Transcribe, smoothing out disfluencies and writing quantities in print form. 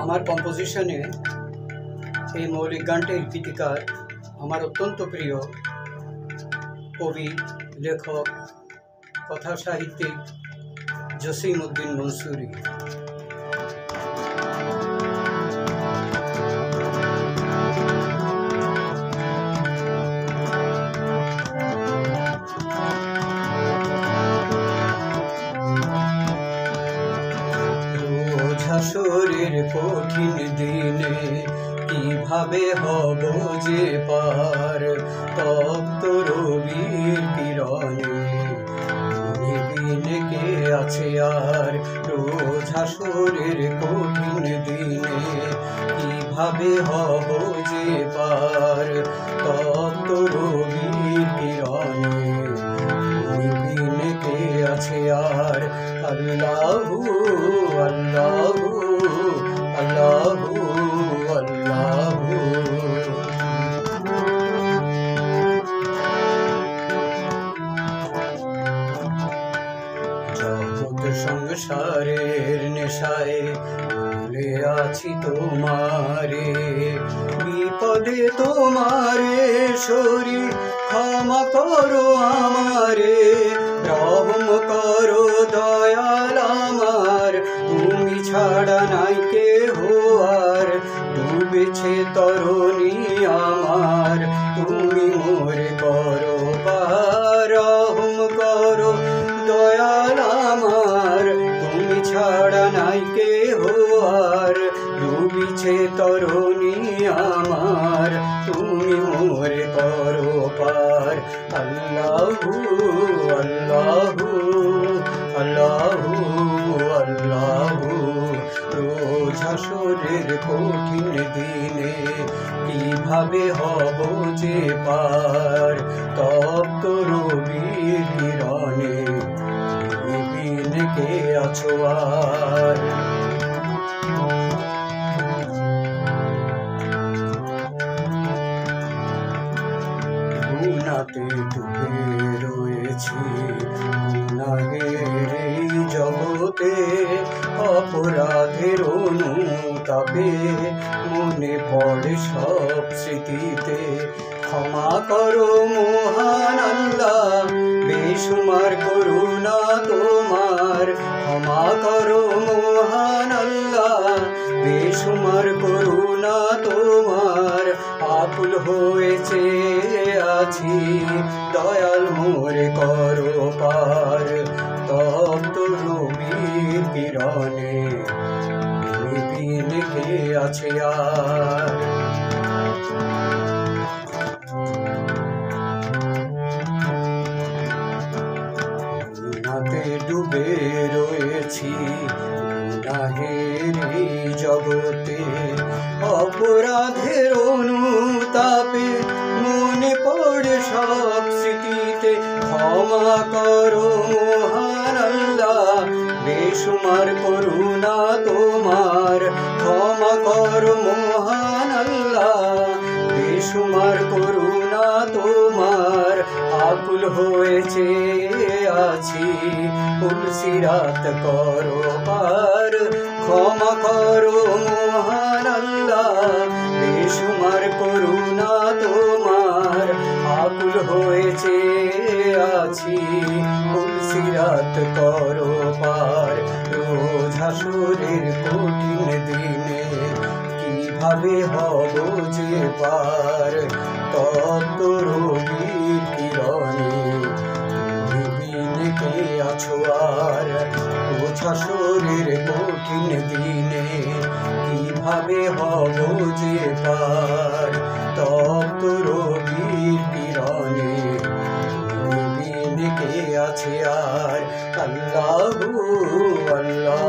আমার কম্পোজিশনে এই মৌলিক গানটির গীতিকার আমার অত্যন্ত প্রিয় কবি, লেখক, কথা সাহিত্যিক জসিম-উদ্দিন মনসুরি। হাসরের কঠিন দিনে কিভাবে হব যে পার, তপ্ত রবির কিরণে বিনে কে আছে আর। রোজ হাসরের কঠিন দিনে কিভাবে হব যে পার, তপ্ত রবির কিরণে বিনে কে আছে আর। আল্লাহু আল্লাহু আল্লাহু আল্লাহু। জগৎ সংসারের নেশায় ভুলে আছি তোমারে, বিপদে তোমারে সরি ক্ষমা করো আমারে। রহম করো দয়াল আমার, তুমি ছাড়া নাই কেহ আর। ডুবেছে তরুণী আমার, তুমি মোরে করো পার। রহম করো দয়াল আমার, তুমি ছাড়া নাই কেহ আর। ডুবেছে তরুণী আমার, তুমি মোরে করো পার। আল্লাহু আল্লাহু আল্লাহু আল্লাহু। রোজ হাসরের কঠিন দিনে কিভাবে হব যে পার, তপ্ত রবির কিরণে বিনে কে আছো আর। গুনাতে ডুবে রয়েছি গুনাহের এই জগতে, অপরাধের অনুতাপে মনে পড়ে সব স্মৃতিতে। ক্ষমা করো মহান আল্লাহ, বেশুমার করুণা তোমার। ক্ষমা করো মহান আল্লাহ, বেশুমার করুণা তোমার। আকুল হয়েছে আছি দয়াল মোরে করো পার, তপ্ত রবির কিরণে বিনে কে আছে আর। গুনাতে ডুবে রয়েছি গুনাহের এই জগতে, অপরাধের অনুতাপে মনে পড়ে সব স্মৃতিতে। ক্ষমা করো মহান আল্লাহ, বেশুমার করুণা তোমার। ক্ষমা করো মহান আল্লাহ, বেশুমার করুণা তোমার। আকুল হয়েছে আছি পুলসিরাত করো পার। ক্ষমা করো মহান আল্লাহ, বেশুমার করুণা তোমার। আকুল হয়েছে আছি পুলসিরাত করো পার। রোজ হাসরের কঠিন দিনে কিভাবে হব যে পার, তপ্ত রবির কিরণে বিনে কে আছো আর। রোজ হাসরের কঠিন দিনে কিভাবে হব যে পার, তপ্ত রবির কিরণে বিনে কে আছে আর। আল্লাহু আল্লাহ।